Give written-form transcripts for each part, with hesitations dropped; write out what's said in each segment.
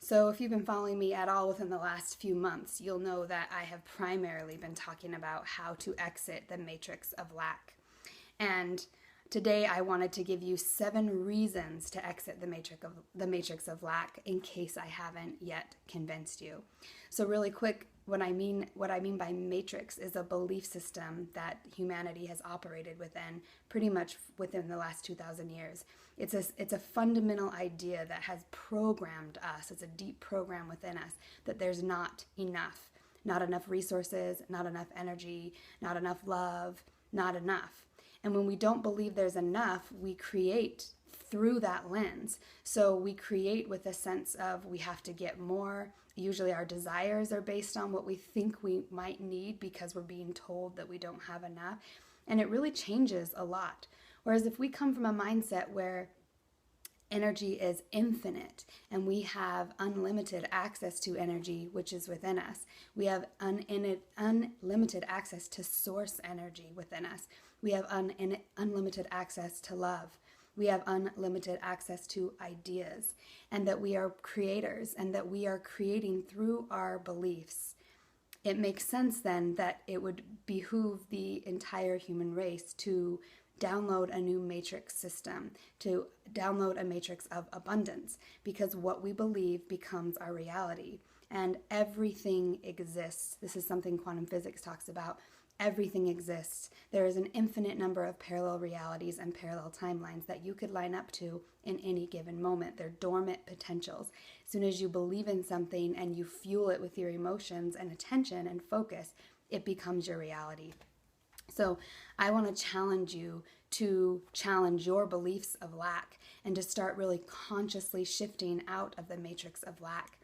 So if you've been following me at all within the last few months, you'll know that I have primarily been talking about how to exit the matrix of lack. And today I wanted to give you 7 reasons to exit the matrix of lack in case I haven't yet convinced you. So really quick, what I mean by matrix is a belief system that humanity has operated within pretty much within the last 2,000 years. It's a fundamental idea that has programmed us. It's a deep program within us that there's not enough resources, not enough energy, not enough love, not enough. And when we don't believe there's enough, we create through that lens. So we create with a sense of we have to get more. Usually our desires are based on what we think we might need because we're being told that we don't have enough. And it really changes a lot. Whereas if we come from a mindset where energy is infinite and we have unlimited access to energy, which is within us. We have unlimited access to source energy within us. We have unlimited access to love. We have unlimited access to ideas, and that we are creators and that we are creating through our beliefs. It makes sense then that it would behoove the entire human race to download a new matrix system, to download a matrix of abundance, because what we believe becomes our reality. And everything exists. This is something quantum physics talks about. Everything exists. There is an infinite number of parallel realities and parallel timelines that you could line up to in any given moment. They're dormant potentials. As soon as you believe in something and you fuel it with your emotions and attention and focus, it becomes your reality. So I want to challenge you to challenge your beliefs of lack and to start really consciously shifting out of the matrix of lack.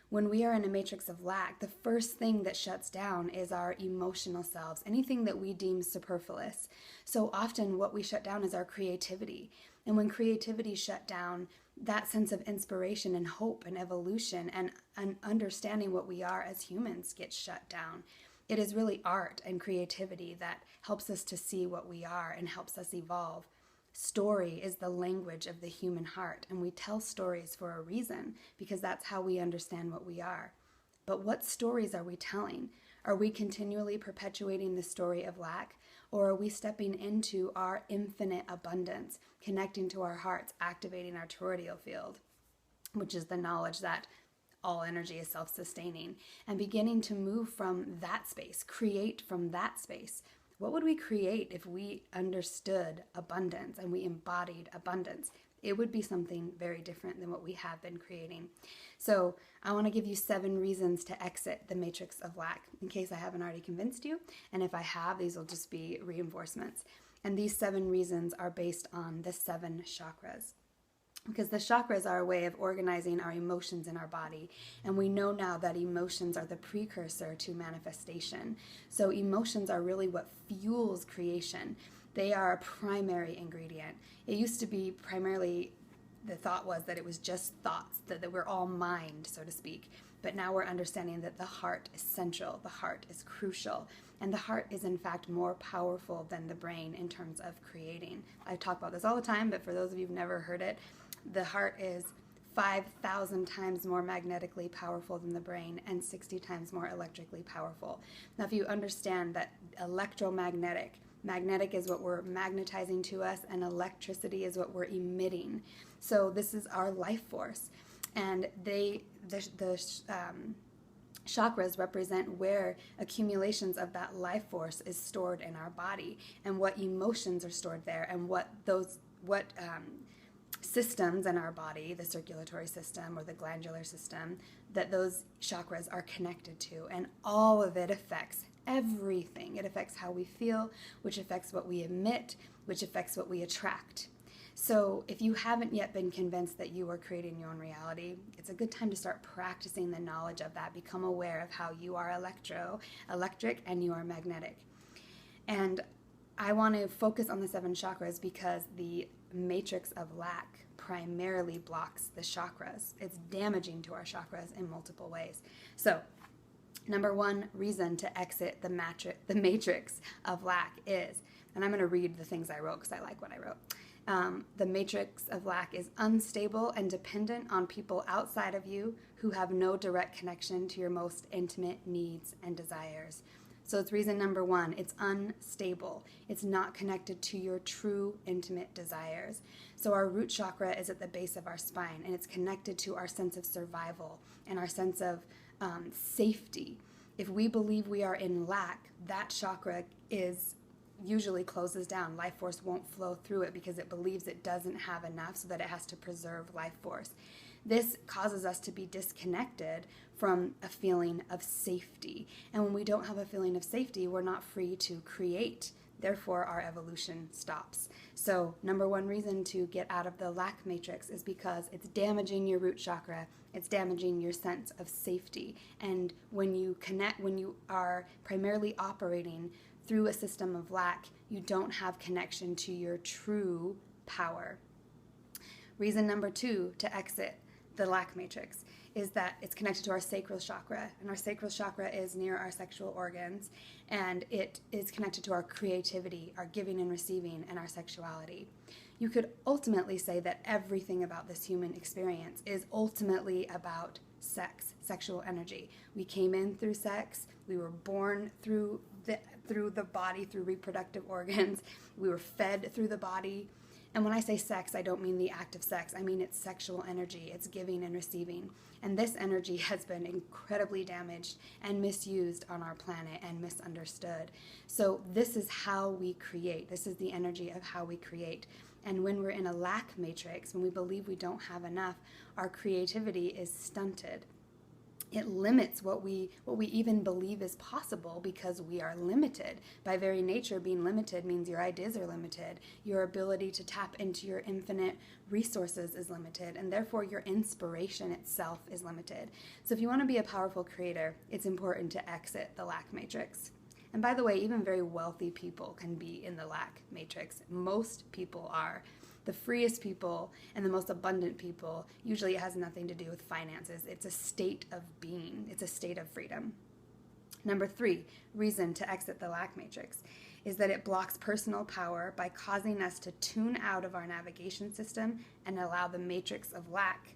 When we are in a matrix of lack, the first thing that shuts down is our emotional selves, anything that we deem superfluous. So often what we shut down is our creativity. And when creativity shut down, that sense of inspiration and hope and evolution and understanding what we are as humans gets shut down. It is really art and creativity that helps us to see what we are and helps us evolve. Story is the language of the human heart, and we tell stories for a reason because that's how we understand what we are. But what stories are we telling? Are we continually perpetuating the story of lack, or are we stepping into our infinite abundance, connecting to our hearts, activating our toroidal field, which is the knowledge that all energy is self-sustaining, and beginning to move from that space, create from that space? What would we create if we understood abundance and we embodied abundance? It would be something very different than what we have been creating. So I want to give you 7 reasons to exit the matrix of lack, in case I haven't already convinced you. And if I have, these will just be reinforcements. And these 7 reasons are based on the 7 chakras. Because the chakras are a way of organizing our emotions in our body. And we know now that emotions are the precursor to manifestation. So emotions are really what fuels creation. They are a primary ingredient. It used to be primarily, the thought was that it was just thoughts, that we're all mind, so to speak. But now we're understanding that the heart is central, the heart is crucial, and the heart is in fact more powerful than the brain in terms of creating. I talk about this all the time, but for those of you who've never heard it, the heart is 5,000 times more magnetically powerful than the brain and 60 times more electrically powerful. Now, if you understand that magnetic is what we're magnetizing to us, and electricity is what we're emitting. So this is our life force. And the chakras represent where accumulations of that life force is stored in our body, and what emotions are stored there, and what systems in our body, the circulatory system or the glandular system, that those chakras are connected to. And all of it affects everything. It affects how we feel, which affects what we emit, which affects what we attract. So if you haven't yet been convinced that you are creating your own reality, it's a good time to start practicing the knowledge of that. Become aware of how you are electric, and you are magnetic. And I want to focus on the 7 chakras because the matrix of lack primarily blocks the chakras. It's damaging to our chakras in multiple ways. So, number 1 reason to exit the matrix of lack is, and I'm going to read the things I wrote because I like what I wrote. The matrix of lack is unstable and dependent on people outside of you who have no direct connection to your most intimate needs and desires. So it's reason number one, it's unstable. It's not connected to your true intimate desires. So our root chakra is at the base of our spine, and it's connected to our sense of survival and our sense of safety. If we believe we are in lack, that chakra usually closes down. Life force won't flow through it because it believes it doesn't have enough, so that it has to preserve life force. This causes us to be disconnected from a feeling of safety. And when we don't have a feeling of safety, we're not free to create. Therefore, our evolution stops. So, number one reason to get out of the lack matrix is because it's damaging your root chakra. It's damaging your sense of safety. And when you are primarily operating through a system of lack, you don't have connection to your true power. Reason number two to exit the lack matrix is that it's connected to our sacral chakra, and our sacral chakra is near our sexual organs, and it is connected to our creativity, our giving and receiving, and our sexuality. You could ultimately say that everything about this human experience is ultimately about sex, sexual energy. We came in through sex, we were born through the body, through reproductive organs, we were fed through the body. And when I say sex, I don't mean the act of sex. I mean it's sexual energy. It's giving and receiving. And this energy has been incredibly damaged and misused on our planet and misunderstood. So this is how we create. This is the energy of how we create. And when we're in a lack matrix, when we believe we don't have enough, our creativity is stunted. It limits what we even believe is possible because we are limited. By very nature, being limited means your ideas are limited. Your ability to tap into your infinite resources is limited, and therefore your inspiration itself is limited. So if you want to be a powerful creator, it's important to exit the lack matrix. And by the way, even very wealthy people can be in the lack matrix. Most people are. The freest people and the most abundant people, usually it has nothing to do with finances. It's a state of being. It's a state of freedom. Number three, reason to exit the lack matrix is that it blocks personal power by causing us to tune out of our navigation system and allow the matrix of lack,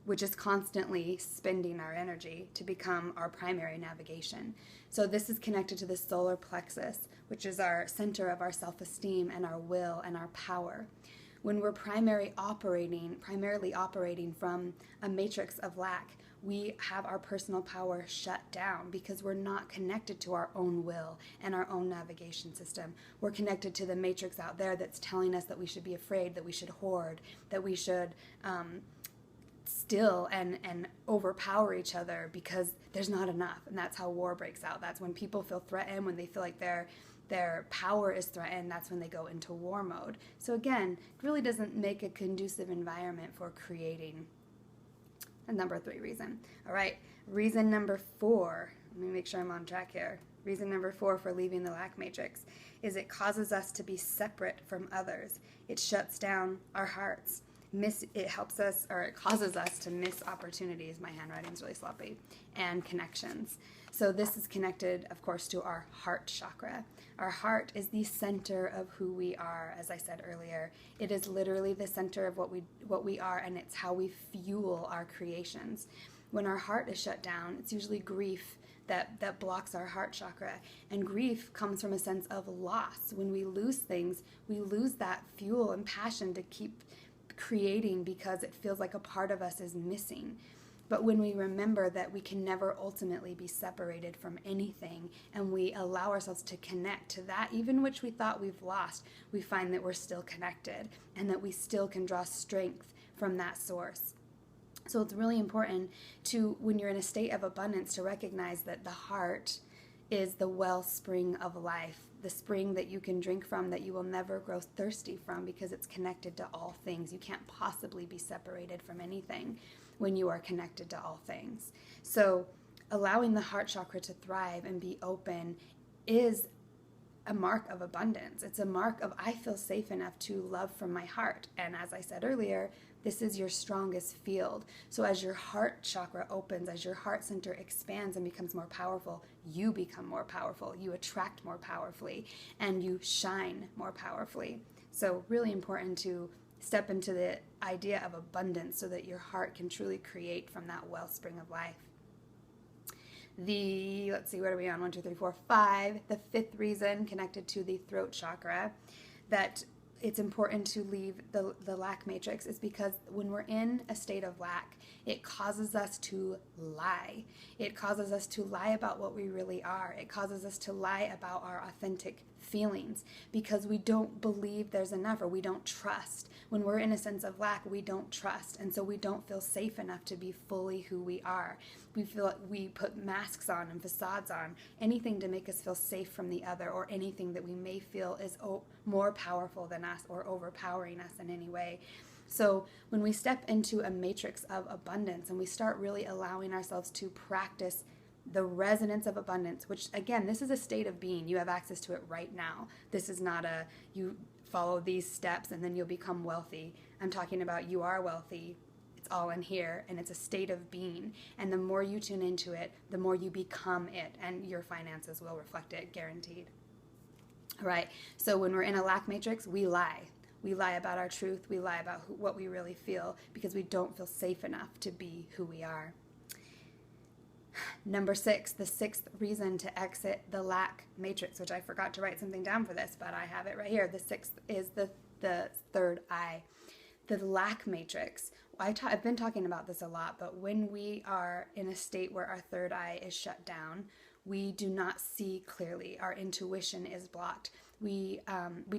which is constantly spending our energy, to become our primary navigation. So this is connected to the solar plexus, which is our center of our self-esteem and our will and our power. When we're primarily operating from a matrix of lack, we have our personal power shut down because we're not connected to our own will and our own navigation system. We're connected to the matrix out there that's telling us that we should be afraid, that we should hoard, that we should steal and overpower each other because there's not enough. And that's how war breaks out. That's when people feel threatened, when they feel like their power is threatened, that's when they go into war mode. So again, it really doesn't make a conducive environment for creating. And number three reason. All right, reason number four. Let me make sure I'm on track here. Reason number four for leaving the lack matrix is it causes us to be separate from others. It shuts down our hearts. It causes us to miss opportunities. My handwriting's really sloppy. And connections. So this is connected, of course, to our heart chakra. Our heart is the center of who we are, as I said earlier. It is literally the center of what we are, and it's how we fuel our creations. When our heart is shut down, it's usually grief that blocks our heart chakra. And grief comes from a sense of loss. When we lose things, we lose that fuel and passion to keep creating because it feels like a part of us is missing. But when we remember that we can never ultimately be separated from anything, and we allow ourselves to connect to that, even which we thought we've lost, we find that we're still connected and that we still can draw strength from that source. So it's really important to, when you're in a state of abundance, to recognize that the heart is the wellspring of life, the spring that you can drink from, that you will never grow thirsty from because it's connected to all things. You can't possibly be separated from anything when you are connected to all things. So allowing the heart chakra to thrive and be open is a mark of abundance. It's a mark of, I feel safe enough to love from my heart. And as I said earlier, this is your strongest field. So as your heart chakra opens, as your heart center expands and becomes more powerful, you become more powerful. You attract more powerfully, and you shine more powerfully. So really important to step into the idea of abundance so that your heart can truly create from that wellspring of life. Let's see, what are we on? 1, 2, 3, 4, 5. The fifth reason connected to the throat chakra that it's important to leave the lack matrix is because when we're in a state of lack, it causes us to lie. It causes us to lie about what we really are. It causes us to lie about our authentic feelings because we don't believe there's enough, or we don't trust. When we're in a sense of lack, we don't trust, and so we don't feel safe enough to be fully who we are. We feel like we put masks on and facades on, anything to make us feel safe from the other, or anything that we may feel is more powerful than us or overpowering us in any way. So when we step into a matrix of abundance and we start really allowing ourselves to practice the resonance of abundance, which again, this is a state of being. You have access to it right now. This is not you follow these steps and then you'll become wealthy. I'm talking about you are wealthy. It's all in here, and it's a state of being. And the more you tune into it, the more you become it, and your finances will reflect it, guaranteed. All right, so when we're in a lack matrix, we lie. We lie about our truth. We lie about what we really feel because we don't feel safe enough to be who we are. Number 6, the sixth reason to exit the lack matrix, which I forgot to write something down for this, but I have it right here. The sixth is the third eye. The lack matrix. I've been talking about this a lot, but when we are in a state where our third eye is shut down, we do not see clearly. Our intuition is blocked. We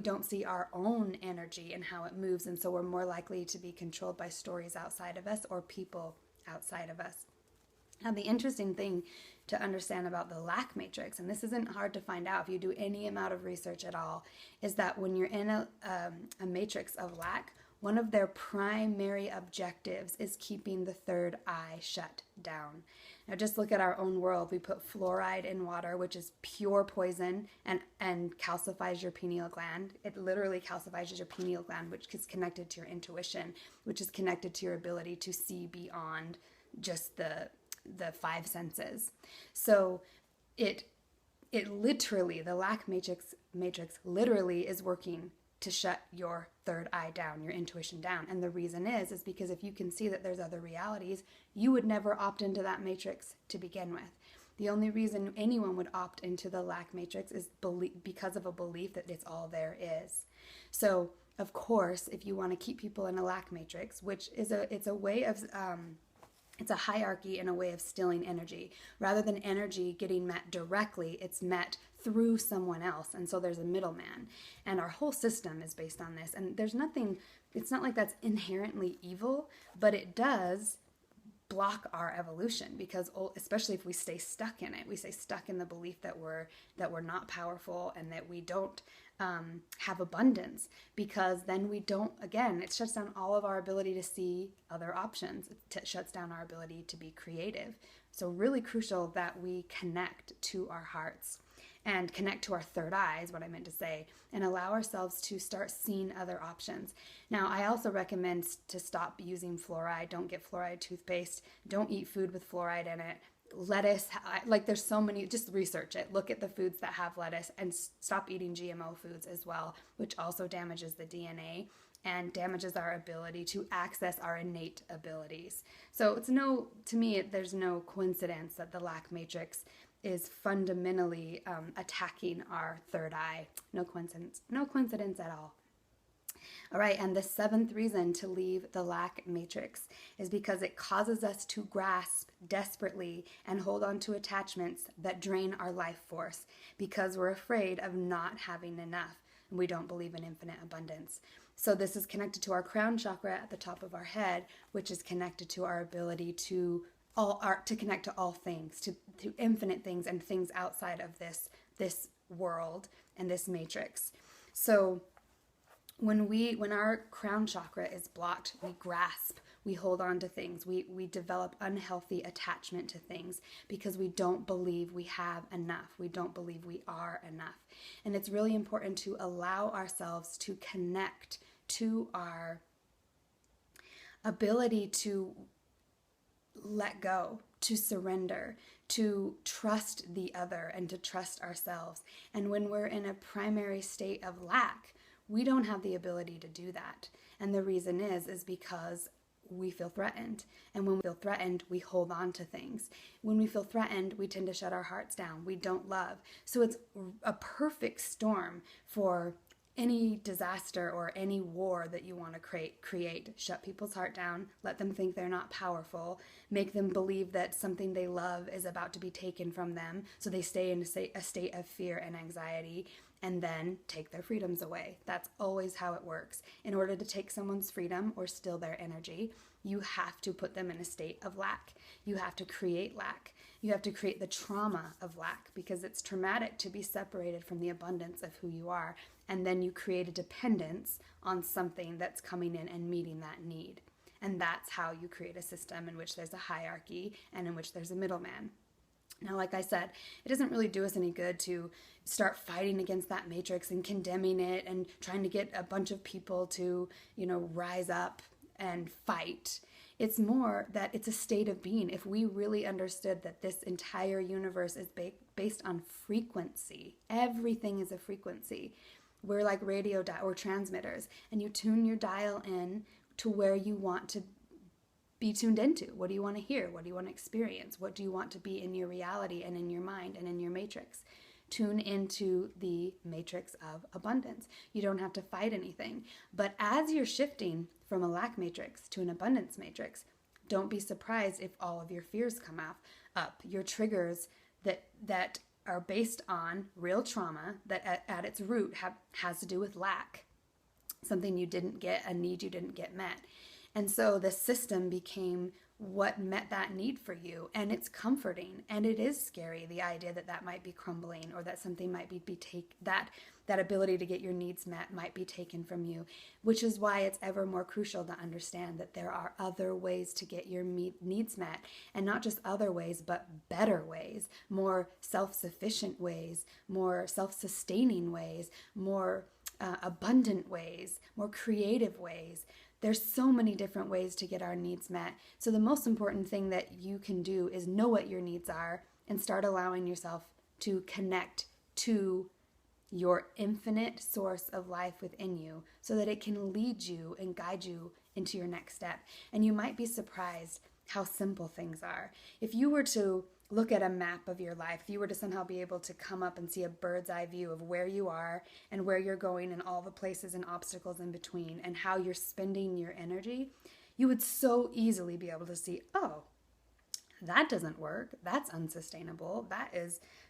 don't see our own energy and how it moves, and so we're more likely to be controlled by stories outside of us or people outside of us. Now, the interesting thing to understand about the lack matrix, and this isn't hard to find out if you do any amount of research at all, is that when you're in a matrix of lack, one of their primary objectives is keeping the third eye shut down. Now, just look at our own world. We put fluoride in water, which is pure poison and calcifies your pineal gland. It literally calcifies your pineal gland, which is connected to your intuition, which is connected to your ability to see beyond just the five senses. So it literally, the lack matrix literally is working to shut your third eye down, your intuition down. And the reason is because if you can see that there's other realities, you would never opt into that matrix to begin with. The only reason anyone would opt into the lack matrix is because of a belief that it's all there is. So, of course, if you want to keep people in a lack matrix, which is it's a way of it's a hierarchy and a way of stilling energy. Rather than energy getting met directly, it's met through someone else. And so there's a middleman. And our whole system is based on this. And there's nothing, it's not like that's inherently evil, but it does block our evolution, because especially if we stay stuck in it, we stay stuck in the belief that we're not powerful and that we don't have abundance, because then we don't, again, it shuts down all of our ability to see other options. It shuts down our ability to be creative. So really crucial that we connect to our hearts and connect to our third eye is what I meant to say, and allow ourselves to start seeing other options. Now, I also recommend to stop using fluoride. Don't get fluoride toothpaste. Don't eat food with fluoride in it. Lettuce, like there's so many, just research it. Look at the foods that have lettuce, and stop eating GMO foods as well, which also damages the DNA and damages our ability to access our innate abilities. So to me, there's no coincidence that the lack matrix is fundamentally attacking our third eye. No coincidence at all. All right, and the seventh reason to leave the lack matrix is because it causes us to grasp desperately and hold on to attachments that drain our life force, because we're afraid of not having enough, and we don't believe in infinite abundance. So this is connected to our crown chakra at the top of our head, which is connected to our ability to connect to all things, to infinite things and things outside of this world and this matrix. So when our crown chakra is blocked, we grasp, we hold on to things, we develop unhealthy attachment to things because we don't believe we have enough. We don't believe we are enough. And it's really important to allow ourselves to connect to our ability to let go, to surrender, to trust the other, and to trust ourselves. And when we're in a primary state of lack, We don't have the ability to do that. And the reason is because we feel threatened. And when we feel threatened, we hold on to things. When we feel threatened, we tend to shut our hearts down. We don't love. So it's a perfect storm for any disaster or any war that you want to create. Shut people's heart down, let them think they're not powerful, make them believe that something they love is about to be taken from them, so they stay in a state of fear and anxiety, and then take their freedoms away. That's always how it works. In order to take someone's freedom or steal their energy, you have to put them in a state of lack. You have to create lack. You have to create the trauma of lack, because it's traumatic to be separated from the abundance of who you are. And then you create a dependence on something that's coming in and meeting that need. And that's how you create a system in which there's a hierarchy and in which there's a middleman. Now, like I said, it doesn't really do us any good to start fighting against that matrix and condemning it and trying to get a bunch of people to, rise up and fight. It's more that it's a state of being. If we really understood that this entire universe is based on frequency, everything is a frequency. We're like radio or transmitters, and you tune your dial in to where you want to be tuned into. What do you want to hear? What do you want to experience? What do you want to be in your reality and in your mind and in your matrix? Tune into the matrix of abundance. You don't have to fight anything. But as you're shifting from a lack matrix to an abundance matrix, don't be surprised if all of your fears come up. Your triggers that are based on real trauma that at its root has to do with lack. Something you didn't get, a need you didn't get met. And so the system became what met that need for you. And it's comforting. And it is scary, the idea that might be crumbling, or that something might be that ability to get your needs met might be taken from you, which is why it's ever more crucial to understand that there are other ways to get your needs met, and not just other ways, but better ways, more self-sufficient ways, more self-sustaining ways, more abundant ways, more creative ways. There's so many different ways to get our needs met. So the most important thing that you can do is know what your needs are and start allowing yourself to connect to your infinite source of life within you, so that it can lead you and guide you into your next step. And you might be surprised how simple things are. If you were to look at a map of your life, if you were to somehow be able to come up and see a bird's eye view of where you are and where you're going and all the places and obstacles in between and how you're spending your energy, you would so easily be able to see, oh, that doesn't work. That's unsustainable.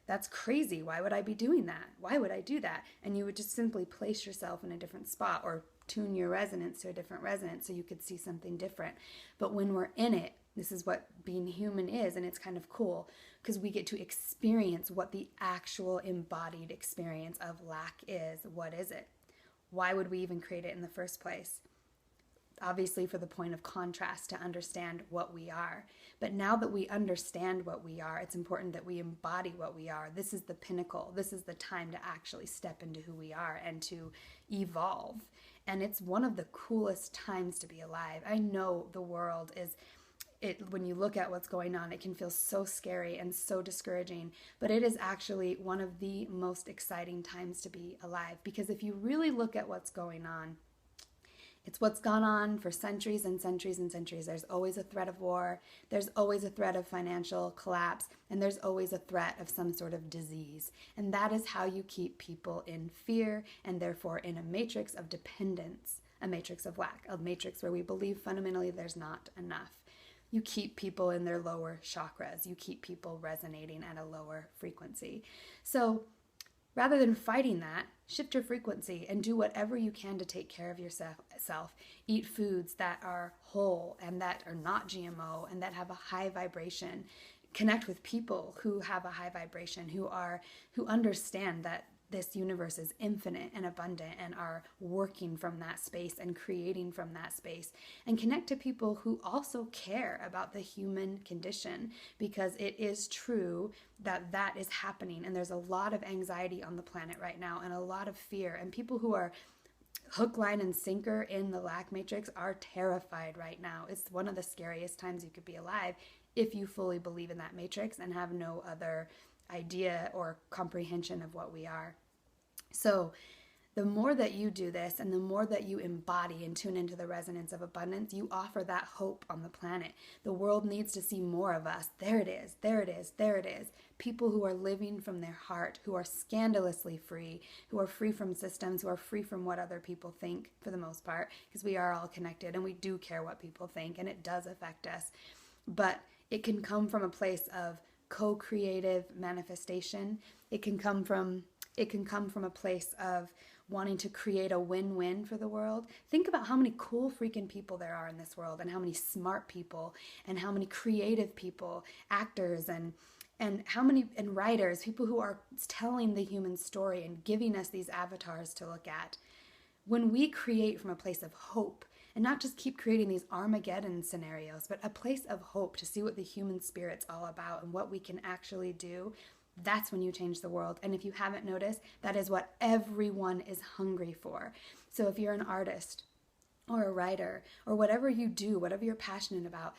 That's crazy. Why would I be doing that? Why would I do that? And you would just simply place yourself in a different spot, or tune your resonance to a different resonance so you could see something different. But when we're in it, this is what being human is, and it's kind of cool because we get to experience what the actual embodied experience of lack is. What is it? Why would we even create it in the first place? Obviously for the point of contrast, to understand what we are. But now that we understand what we are, it's important that we embody what we are. This is the pinnacle. This is the time to actually step into who we are and to evolve. And it's one of the coolest times to be alive. I know the world is... when you look at what's going on, it can feel so scary and so discouraging, but it is actually one of the most exciting times to be alive, because if you really look at what's going on, it's what's gone on for centuries and centuries and centuries. There's always a threat of war, there's always a threat of financial collapse, and there's always a threat of some sort of disease. And that is how you keep people in fear, and therefore in a matrix of dependence, a matrix of lack, a matrix where we believe fundamentally there's not enough. You keep people in their lower chakras. You keep people resonating at a lower frequency. So rather than fighting that, shift your frequency and do whatever you can to take care of yourself. Eat foods that are whole and that are not GMO and that have a high vibration. Connect with people who have a high vibration, who understand that this universe is infinite and abundant and are working from that space and creating from that space. And connect to people who also care about the human condition, because it is true that is happening. And there's a lot of anxiety on the planet right now and a lot of fear. And people who are hook, line, and sinker in the lack matrix are terrified right now. It's one of the scariest times you could be alive if you fully believe in that matrix and have no other idea or comprehension of what we are. So The more that you do this and the more that you embody and tune into the resonance of abundance, you offer that hope on the planet. The world needs to see more of us. There it is, there it is, there it is. People who are living from their heart, who are scandalously free, who are free from systems, who are free from what other people think for the most part, because we are all connected and we do care what people think and it does affect us. But it can come from a place of co-creative manifestation. It can come from a place of wanting to create a win-win for the world. Think about how many cool freaking people there are in this world, and how many smart people, and how many creative people, actors, and how many and writers, people who are telling the human story and giving us these avatars to look at. When we create from a place of hope, and not just keep creating these Armageddon scenarios, but a place of hope to see what the human spirit's all about and what we can actually do, that's when you change the world. And if you haven't noticed, that is what everyone is hungry for. So if you're an artist or a writer or whatever you do, whatever you're passionate about,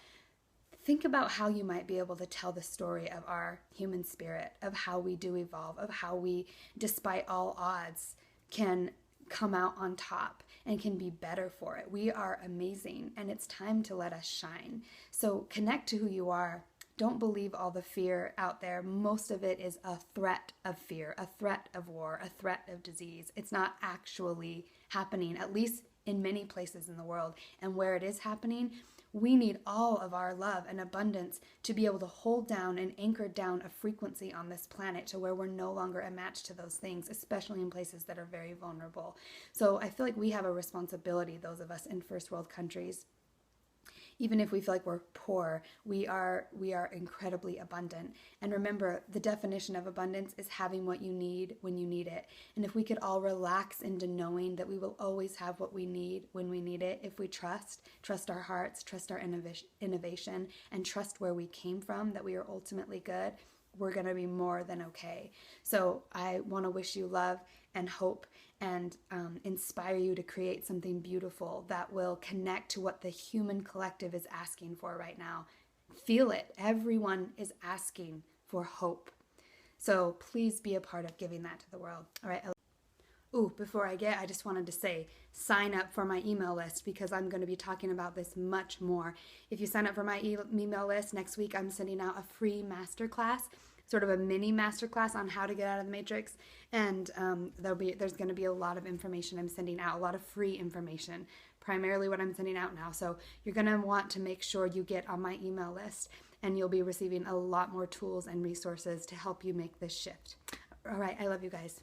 think about how you might be able to tell the story of our human spirit, of how we do evolve, of how we, despite all odds, can come out on top and can be better for it. We are amazing, and it's time to let us shine. So connect to who you are. Don't believe all the fear out there. Most of it is a threat of fear, a threat of war, a threat of disease. It's not actually happening, at least in many places in the world. And where it is happening, we need all of our love and abundance to be able to hold down and anchor down a frequency on this planet to where we're no longer a match to those things, especially in places that are very vulnerable. So I feel like we have a responsibility, those of us in first world countries. Even if we feel like we're poor, we are incredibly abundant. And remember, the definition of abundance is having what you need when you need it. And if we could all relax into knowing that we will always have what we need when we need it, if we trust our hearts, trust our innovation, and trust where we came from, that we are ultimately good, we're going to be more than okay. So I want to wish you love and hope and inspire you to create something beautiful that will connect to what the human collective is asking for right now. Feel it. Everyone is asking for hope. So please be a part of giving that to the world. All right. Before I just wanted to say, sign up for my email list, because I'm going to be talking about this much more. If you sign up for my email list, next week I'm sending out a free masterclass, sort of a mini masterclass on how to get out of the matrix. And there's going to be a lot of information I'm sending out, a lot of free information, primarily what I'm sending out now. So you're going to want to make sure you get on my email list, and you'll be receiving a lot more tools and resources to help you make this shift. All right. I love you guys.